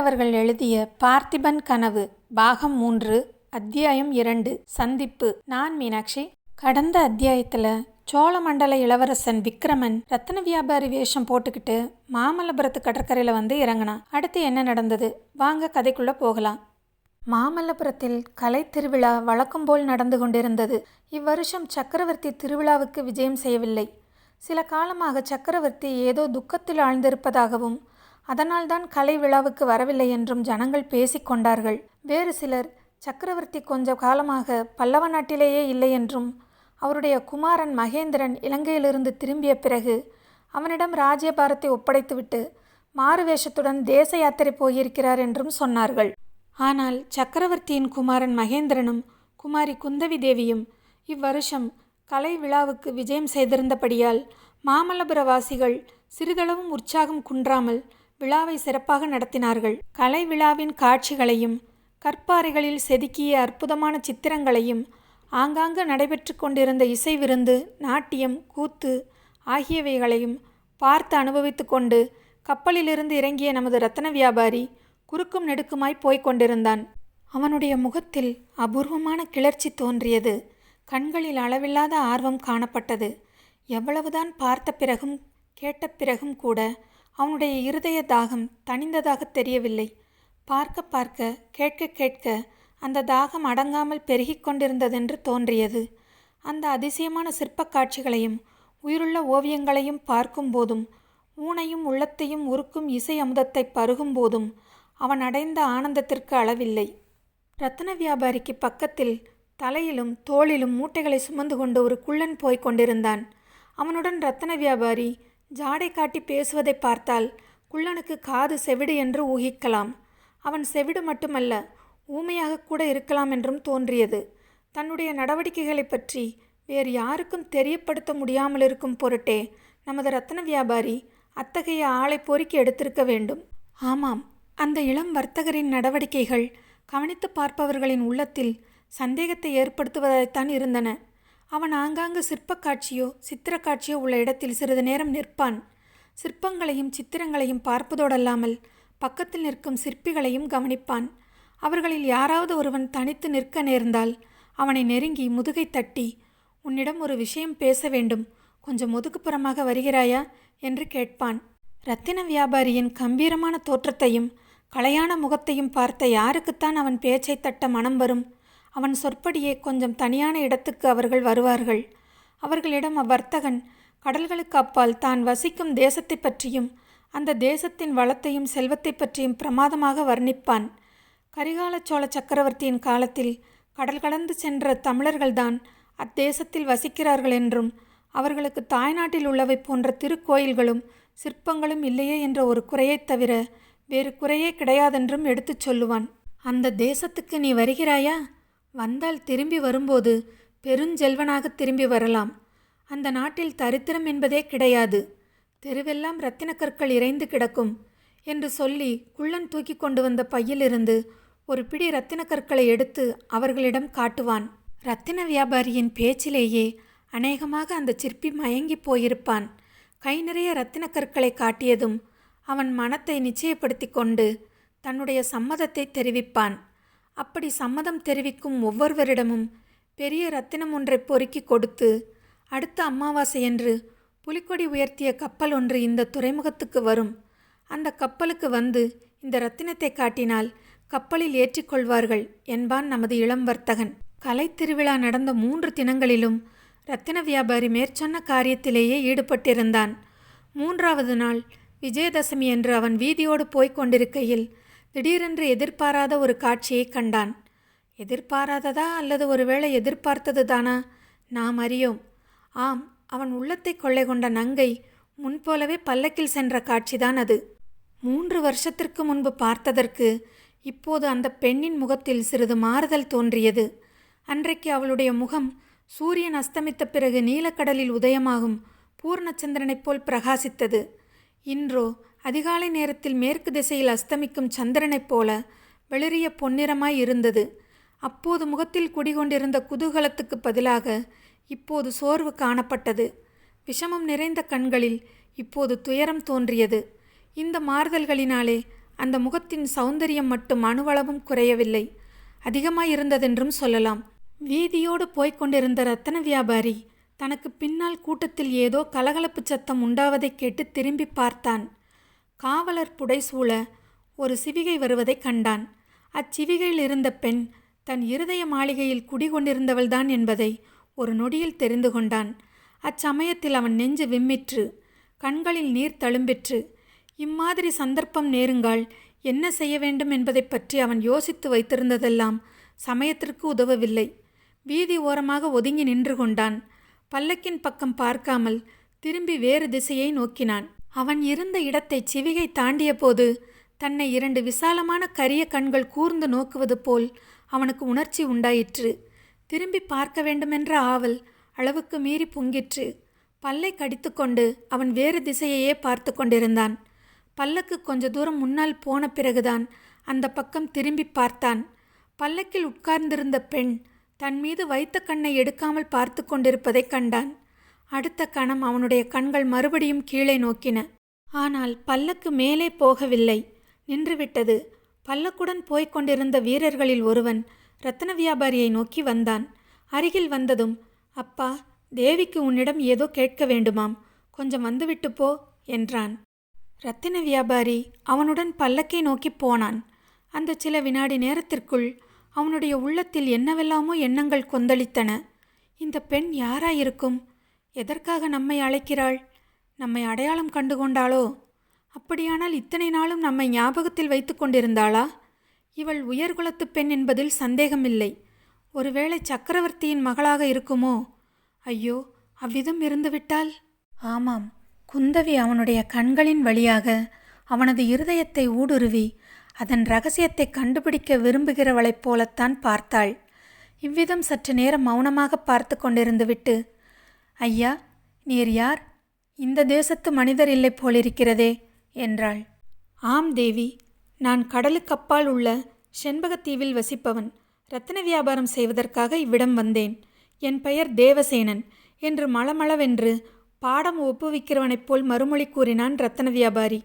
அவர்கள் எழுதிய பார்த்திபன் கனவு பாகம் 3 அத்தியாயம் 2 சந்திப்பு. நான் மீனாட்சி. கடந்த அத்தியாயத்தில் சோழமண்டல இளவரசன் விக்ரமன் ரத்தன வியாபாரி வேஷம் போட்டுக்கிட்டு மாமல்லபுரத்து கடற்கரையில் வந்து இறங்கினான். அடுத்து என்ன நடந்தது? வாங்க கதைக்குள்ளே போகலாம். மாமல்லபுரத்தில் கலை திருவிழா வழக்கம் போல் நடந்து கொண்டிருந்தது. இவ்வருஷம் சக்கரவர்த்தி திருவிழாவுக்கு விஜயம் செய்யவில்லை. சில காலமாக சக்கரவர்த்தி ஏதோ துக்கத்தில் ஆழ்ந்திருப்பதாகவும் அதனால்தான் கலை விழாவுக்கு வரவில்லை என்றும் ஜனங்கள் பேசிக்கொண்டார்கள். வேறு சிலர் சக்கரவர்த்தி கொஞ்ச காலமாக பல்லவ நாட்டிலேயே இல்லை என்றும் அவருடைய குமாரன் மகேந்திரன் இலங்கையிலிருந்து திரும்பிய பிறகு அவனிடம் ராஜ்யபாரத்தை ஒப்படைத்துவிட்டு மாறுவேஷத்துடன் தேச யாத்திரை போயிருக்கிறார் என்றும் சொன்னார்கள். ஆனால் சக்கரவர்த்தியின் குமாரன் மகேந்திரனும் குமாரி குந்தவி தேவியும் இவ்வருஷம் கலை விழாவுக்கு விஜயம் செய்திருந்தபடியால் மாமல்லபுரவாசிகள் சிறிதளவும் உற்சாகம் குன்றாமல் விழாவை சிறப்பாக நடத்தினார்கள். கலை விழாவின் காட்சிகளையும் கற்பாறைகளில் செதுக்கிய அற்புதமான சித்திரங்களையும் ஆங்காங்கு நடைபெற்று கொண்டிருந்த இசை விருந்து, நாட்டியம், கூத்து ஆகியவைகளையும் பார்த்து அனுபவித்து கொண்டு கப்பலிலிருந்து இறங்கிய நமது ரத்தன வியாபாரி குறுக்கும் நெடுக்குமாய் போய்க் கொண்டிருந்தான். அவனுடைய முகத்தில் அபூர்வமான கிளர்ச்சி தோன்றியது. கண்களில் அளவில்லாத ஆர்வம் காணப்பட்டது. எவ்வளவுதான் பார்த்த பிறகும் கேட்ட பிறகும் கூட அவனுடைய இருதய தாகம் தணிந்ததாக தெரியவில்லை. பார்க்க பார்க்க கேட்க கேட்க அந்த தாகம் அடங்காமல் பெருகி கொண்டிருந்ததென்று தோன்றியது. அந்த அதிசயமான சிற்ப காட்சிகளையும் உயிருள்ள ஓவியங்களையும் பார்க்கும்போதும் ஊனையும் உள்ளத்தையும் உருக்கும் இசை அமுதத்தை பருகும்போதும் அவன் அடைந்த ஆனந்தத்திற்கு அளவில்லை. ரத்தன வியாபாரிக்கு பக்கத்தில் தலையிலும் தோளிலும் மூட்டைகளை சுமந்து கொண்டு ஒரு குள்ளன் போய்க் கொண்டிருந்தான். அவனுடன் ரத்தன வியாபாரி ஜாடை காட்டி பேசுவதை பார்த்தால் குள்ளனுக்கு காது செவிடு என்று ஊகிக்கலாம். அவன் செவிடு மட்டுமல்ல, ஊமையாக கூட இருக்கலாம் என்றும் தோன்றியது. தன்னுடைய நடவடிக்கைகளை பற்றி வேறு யாருக்கும் தெரியப்படுத்த முடியாமல் இருக்கும் பொருட்டே நமது ரத்தன வியாபாரி அத்தகைய ஆளை பொறுக்கி எடுத்திருக்க வேண்டும். ஆமாம், அந்த இளம் வர்த்தகரின் நடவடிக்கைகள் கவனித்து பார்ப்பவர்களின் உள்ளத்தில் சந்தேகத்தை ஏற்படுத்துவதாய்த்தான் இருந்தன. அவன் ஆங்காங்கு சிற்பக்காட்சியோ சித்திரக்காட்சியோ உள்ள இடத்தில் சிறிது நேரம் நிற்பான். சிற்பங்களையும் சித்திரங்களையும் பார்ப்பதோடல்லாமல் பக்கத்தில் நிற்கும் சிற்பிகளையும் கவனிப்பான். அவர்களில் யாராவது ஒருவன் தனித்து நிற்க நேர்ந்தால் அவனை நெருங்கி முதுகை தட்டி, உன்னிடம் ஒரு விஷயம் பேச வேண்டும், கொஞ்சம் ஒதுக்குப்புறமாக வருகிறாயா என்று கேட்பான். இரத்தின வியாபாரியின் கம்பீரமான தோற்றத்தையும் கலையான முகத்தையும் பார்த்த யாருக்குத்தான் அவன் பேச்சை தட்ட மனம் வரும்? அவன் சொற்படியே கொஞ்சம் தனியான இடத்துக்கு அவர்கள் வருவார்கள். அவர்களிடம் அவ்வர்த்தகன் கடல்களுக்கு அப்பால் தான் வசிக்கும் தேசத்தை பற்றியும் அந்த தேசத்தின் வளத்தையும் செல்வத்தை பற்றியும் பிரமாதமாக வர்ணிப்பான். கரிகால சோழ சக்கரவர்த்தியின் காலத்தில் கடல் கடந்து சென்ற தமிழர்கள்தான் அத்தேசத்தில் வசிக்கிறார்கள் என்றும் அவர்களுக்கு தாய்நாட்டில் உள்ளவை போன்ற திருக்கோயில்களும் சிற்பங்களும் இல்லையே என்ற ஒரு குறையைத் தவிர வேறு குறையே கிடையாதென்றும் எடுத்துச் சொல்லுவான். அந்த தேசத்துக்கு நீ வருகிறாயா? வந்தால் திரும்பி வரும்போது பெருஞ்செல்வனாக திரும்பி வரலாம். அந்த நாட்டில் தரித்திரம் என்பதே கிடையாது. தெருவெல்லாம் இரத்தின கற்கள் இறைந்து கிடக்கும் என்று சொல்லி குள்ளன் தூக்கி கொண்டு வந்த பையிலிருந்து ஒரு பிடி இரத்தின கற்களை எடுத்து அவர்களிடம் காட்டுவான். இரத்தின வியாபாரியின் பேச்சிலேயே அநேகமாக அந்த சிற்பி மயங்கி போயிருப்பான். கை நிறைய இரத்தின கற்களை காட்டியதும் அவன் மனத்தை நிச்சயப்படுத்தி கொண்டு தன்னுடைய சம்மதத்தை தெரிவிப்பான். அப்படி சம்மதம் தெரிவிக்கும் ஒவ்வொருவரிடமும் பெரிய இரத்தினம் ஒன்றை பொறுக்கி கொடுத்து, அடுத்த அமாவாசையன்று புலிக்கொடி உயர்த்திய கப்பல் ஒன்று இந்த துறைமுகத்துக்கு வரும். அந்த கப்பலுக்கு வந்து இந்த இரத்தினத்தை காட்டினால் கப்பலில் ஏற்றிக்கொள்வார்கள் என்பான் நமது இளம் வர்த்தகன். கலை திருவிழா நடந்த 3 தினங்களிலும் இரத்தின வியாபாரி மேற்சொன்ன காரியத்திலேயே ஈடுபட்டிருந்தான். 3வது நாள் விஜயதசமி என்று அவன் வீதியோடு போய்க் கொண்டிருக்கையில் திடீரென்று எதிர்பாராத ஒரு காட்சியை கண்டான். எதிர்பாராததா அல்லது ஒருவேளை எதிர்பார்த்தது தானா? நாம் அறியோம். ஆம், அவன் உள்ளத்தை கொள்ளை கொண்ட நங்கை முன்போலவே பல்லக்கில் சென்ற காட்சிதான் அது. 3 வருஷத்திற்கு முன்பு பார்த்ததற்கு இப்போது அந்த பெண்ணின் முகத்தில் சிறிது மாறுதல் தோன்றியது. அன்றைக்கு அவளுடைய முகம் சூரியன் அஸ்தமித்த பிறகு நீலக்கடலில் உதயமாகும் பூர்ணச்சந்திரனைப் போல் பிரகாசித்தது. இன்றோ அதிகாலை நேரத்தில் மேற்கு திசையில் அஸ்தமிக்கும் சந்திரனைப் போல வெளிரிய பொன்னிறமாய் இருந்தது. அப்போது முகத்தில் குடிகொண்டிருந்த குதூகலத்துக்கு பதிலாக இப்போது சோர்வு காணப்பட்டது. விஷமம் நிறைந்த கண்களில் இப்போது துயரம் தோன்றியது. இந்த மாறுதல்களினாலே அந்த முகத்தின் சௌந்தரியம் மட்டும் அணுவளவும் குறையவில்லை, அதிகமாயிருந்ததென்றும் சொல்லலாம். வீதியோடு போய்க் கொண்டிருந்த ரத்தன வியாபாரி தனக்கு பின்னால் கூட்டத்தில் ஏதோ கலகலப்பு சத்தம் உண்டாவதைக் கேட்டு திரும்பி பார்த்தான். காவலர் புடைசூழ ஒரு சிவிகை வருவதைக் கண்டான். அச்சிவிகையில் இருந்த பெண் தன் இருதய மாளிகையில் குடிகொண்டிருந்தவள்தான் என்பதை ஒரு நொடியில் தெரிந்து கொண்டான். அச்சமயத்தில் அவன் நெஞ்சு விம்மிற்று, கண்களில் நீர் தழும்பிற்று. இம்மாதிரி சந்தர்ப்பம் நேருங்கால் என்ன செய்ய வேண்டும் என்பதை பற்றி அவன் யோசித்து வைத்திருந்ததெல்லாம் சமயத்திற்கு உதவவில்லை. வீதி ஓரமாக ஒதுங்கி நின்று கொண்டான். பல்லக்கின் பக்கம் பார்க்காமல் திரும்பி வேறு திசையை நோக்கினான். அவன் இருந்த இடத்தை சிவிகை தாண்டிய போது தன்னை 2 விசாலமான கரிய கண்கள் கூர்ந்து நோக்குவது போல் அவனுக்கு உணர்ச்சி உண்டாயிற்று. திரும்பி பார்க்க வேண்டுமென்ற ஆவல் அளவுக்கு மீறி பொங்கிற்று. பல்லை கடித்துக்கொண்டு அவன் வேறு திசையையே பார்த்து கொண்டிருந்தான். பல்லக்கு கொஞ்ச தூரம் முன்னால் போன பிறகுதான் அந்த பக்கம் திரும்பி பார்த்தான். பல்லக்கில் உட்கார்ந்திருந்த பெண் தன் மீது வைத்த கண்ணை எடுக்காமல் பார்த்து கொண்டிருப்பதைக் கண்டான். அடுத்த கணம் அவனுடைய கண்கள் மறுபடியும் கீழே நோக்கின. ஆனால் பல்லக்கு மேலே போகவில்லை, நின்றுவிட்டது. பல்லக்குடன் போய்க் கொண்டிருந்த வீரர்களில் ஒருவன் ரத்தன வியாபாரியை நோக்கி வந்தான். அருகில் வந்ததும், அப்பா, தேவிக்கு உன்னிடம் ஏதோ கேட்க வேண்டுமாம், கொஞ்சம் வந்துவிட்டு போ என்றான். ரத்தின வியாபாரி அவனுடன் பல்லக்கை நோக்கி போனான். அந்த சில வினாடி நேரத்திற்குள் அவனுடைய உள்ளத்தில் என்னவெல்லாமோ எண்ணங்கள் கொந்தளித்தன. இந்த பெண் யாராயிருக்கும்? எதற்காக நம்மை அழைக்கிறாள்? நம்மை அடையாளம் கண்டு கொண்டாளோ? அப்படியானால் இத்தனை நாளும் நம்மை ஞாபகத்தில் வைத்து கொண்டிருந்தாளா? இவள் உயர்குலத்து பெண் என்பதில் சந்தேகமில்லை. ஒருவேளை சக்கரவர்த்தியின் மகளாக இருக்குமோ? ஐயோ, அவ்விதம் இருந்துவிட்டால்? ஆமாம், குந்தவி அவனுடைய கண்களின் வழியாக அவனது இருதயத்தை ஊடுருவி அதன் இரகசியத்தை கண்டுபிடிக்க விரும்புகிறவளைப் போலத்தான் பார்த்தாள். இவ்விதம் சற்று நேரம் மௌனமாக பார்த்து கொண்டிருந்துவிட்டு, ஐயா, நீர் யார்? இந்த தேசத்து மனிதர் இல்லை போலிருக்கிறதே என்றாள். ஆம் தேவி, நான் கடலுக்கப்பால் உள்ள செண்பகத்தீவில் வசிப்பவன். இரத்தின வியாபாரம் செய்வதற்காக இவ்விடம் வந்தேன். என் பெயர் தேவசேனன் என்று மளமளவென்று பாடம் ஒப்புவிக்கிறவனைப் போல் மறுமொழி கூறினான் ரத்தன வியாபாரி.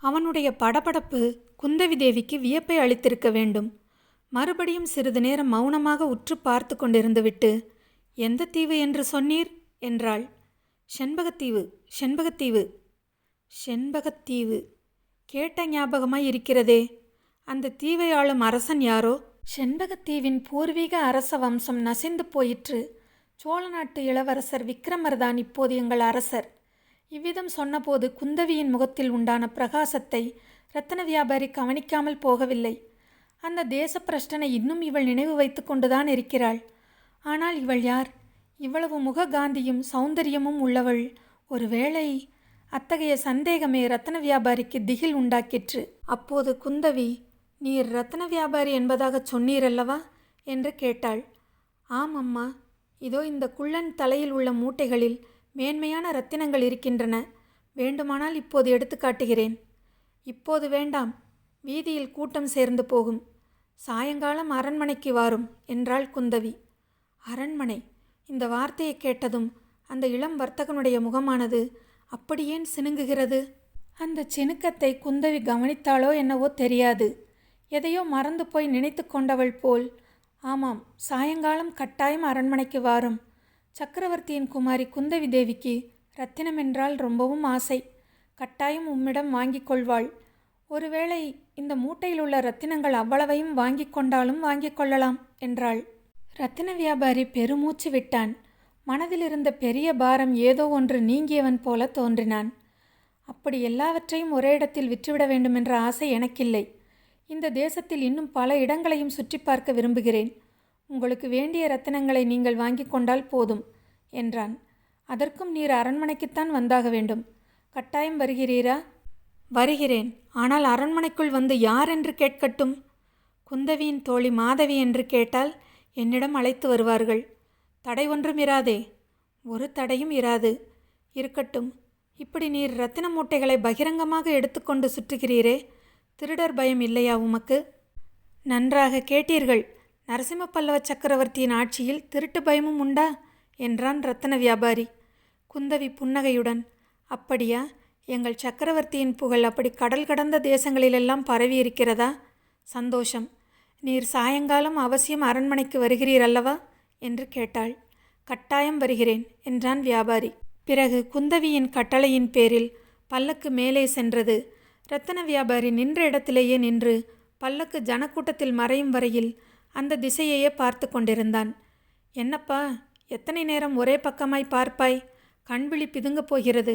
அவனுடைய படபடப்பு குந்தவி தேவிக்கு வியப்பை அளித்திருக்க வேண்டும். மறுபடியும் சிறிது நேரம் மௌனமாக உற்று பார்த்து கொண்டிருந்துவிட்டு, எந்த தீவு என்று சொன்னீர் என்றாள். செண்பகத்தீவு, செண்பகத்தீவு. செண்பகத்தீவு கேட்ட ஞாபகமாய் இருக்கிறதே. அந்த தீவை ஆளும் அரசன் யாரோ? செண்பகத்தீவின் பூர்வீக அரச வம்சம் நசிந்து போயிற்று. சோழ நாட்டு இளவரசர் விக்ரமர்தான் இப்போது எங்கள் அரசர். இவ்விதம் சொன்னபோது குந்தவியின் முகத்தில் உண்டான பிரகாசத்தை இரத்தன வியாபாரி கவனிக்காமல் போகவில்லை. அந்த தேச பிரஷ்டனை இன்னும் இவள் நினைவு வைத்து கொண்டுதான் இருக்கிறாள். ஆனால் இவள் யார்? இவ்வளவு முககாந்தியும் சௌந்தரியமும் உள்ளவள் ஒருவேளை? அத்தகைய சந்தேகமே ரத்தன வியாபாரிக்கு திகில் உண்டாக்கிற்று. அப்போது குந்தவி, நீர் ரத்தன வியாபாரி என்பதாகச் சொன்னீரல்லவா என்று கேட்டாள். ஆம் அம்மா, இதோ இந்த குள்ளன் தலையில் உள்ள மூட்டைகளில் மேன்மையான இரத்தினங்கள் இருக்கின்றன. வேண்டுமானால் இப்போது எடுத்து காட்டுகிறேன். இப்போது வேண்டாம், வீதியில் கூட்டம் சேர்ந்து போகும். சாயங்காலம் அரண்மனைக்கு வாரும் என்றாள் குந்தவி. அரண்மனை, இந்த வார்த்தையை கேட்டதும் அந்த இளம் வர்த்தகனுடைய முகமானது அப்படியேன் சினுங்குகிறது? அந்த சினுக்கத்தை குந்தவி கவனித்தாளோ என்னவோ தெரியாது. எதையோ மறந்து போய் நினைத்து கொண்டவள் போல், ஆமாம், சாயங்காலம் கட்டாயம் அரண்மனைக்கு வாரும். சக்கரவர்த்தியின் குமாரி குந்தவி தேவிக்கு ரத்தினம் என்றால் ரொம்பவும் ஆசை. கட்டாயம் உம்மிடம் வாங்கிக் கொள்வாள். ஒருவேளை இந்த மூட்டையில் உள்ள ரத்தினங்கள் அவ்வளவையும் வாங்கிக் கொண்டாலும் வாங்கிக் கொள்ளலாம் என்றாள். ரத்தின வியாபாரி பெருமூச்சு விட்டான். மனதில் இருந்த பெரிய பாரம் ஏதோ ஒன்று நீங்கியவன் போல தோன்றினான். அப்படி எல்லாவற்றையும் ஒரே இடத்தில் விற்றுவிட வேண்டுமென்ற ஆசை எனக்கில்லை. இந்த தேசத்தில் இன்னும் பல இடங்களையும் சுற்றி பார்க்க விரும்புகிறேன். உங்களுக்கு வேண்டிய ரத்தினங்களை நீங்கள் வாங்கி கொண்டால் போதும் என்றான். அதற்கும் நீர் அரண்மனைக்குத்தான் வந்தாக வேண்டும். கட்டாயம் வருகிறீரா? வருகிறேன். ஆனால் அரண்மனைக்குள் வந்து யார் என்று கேட்கட்டும்? குந்தவியின் தோழி மாதவி என்று கேட்டால் என்னிடம் அழைத்து வருவார்கள். தடை ஒன்றும் இராதே? ஒரு தடையும் இராது. இருக்கட்டும். இப்படி நீர் இரத்தின மூட்டைகளை பகிரங்கமாக எடுத்துக்கொண்டு சுற்றுகிறீரே, திருடர் பயம் இல்லையா உமக்கு? நன்றாக கேட்டீர்கள். நரசிம்ம பல்லவ சக்கரவர்த்தியின் ஆட்சியில் திருட்டு பயமும் உண்டா என்றான் ரத்தன வியாபாரி. குந்தவி புன்னகையுடன், அப்படியா, எங்கள் சக்கரவர்த்தியின் புகழ் அப்படி கடல் கடந்த தேசங்களிலெல்லாம் பரவி இருக்கிறதா? சந்தோஷம். நீர் சாயங்காலம் அவசியம் அரண்மனைக்கு வருகிறீர் அல்லவா என்று கேட்டாள். கட்டாயம் வருகிறேன் என்றான் வியாபாரி. பிறகு குந்தவியின் கட்டளையின் பேரில் பல்லக்கு மேலே சென்றது. இரத்தன வியாபாரி நின்ற இடத்திலேயே நின்று பல்லக்கு ஜனக்கூட்டத்தில் மறையும் வரையில் அந்த திசையையே பார்த்து கொண்டிருந்தான். என்னப்பா, எத்தனை நேரம் ஒரே பக்கமாய் பார்ப்பாய்? கண்விழி பிதுங்கப் போகிறது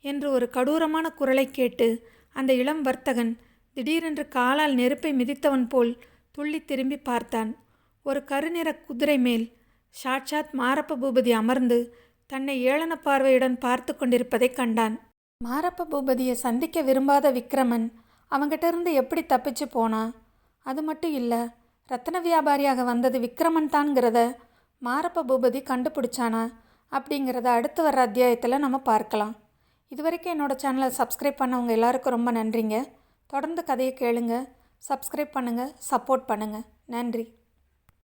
என்று ஒரு கடூரமான குரலை கேட்டு அந்த இளம் வர்த்தகன் திடீரென்று காலால் நெருப்பை மிதித்தவன் போல் துள்ளி திரும்பி பார்த்தான். ஒரு கருநிற குதிரை மேல் சாட்சாத் மாரப்ப பூபதி அமர்ந்து தன்னை ஏளன பார்வையுடன் பார்த்து கொண்டிருப்பதை கண்டான். மாரப்ப பூபதியை சந்திக்க விரும்பாத விக்ரமன் அவங்கிட்ட இருந்து எப்படி தப்பிச்சு போனான்? அது மட்டும் இல்லை, ரத்தன வியாபாரியாக வந்தது விக்ரமன் தான்ங்கிறத மாரப்ப பூபதி கண்டுபிடிச்சானா அப்படிங்கிறத அடுத்து வர்ற அத்தியாயத்தில் நம்ம பார்க்கலாம். இதுவரைக்கும் என்னோடய சேனலை சப்ஸ்கிரைப் பண்ணவங்க எல்லாருக்கும் ரொம்ப நன்றிங்க. தொடர்ந்து கதையை கேளுங்க, சப்ஸ்கிரைப் பண்ணுங்கள், சப்போர்ட் பண்ணுங்கள். நன்றி.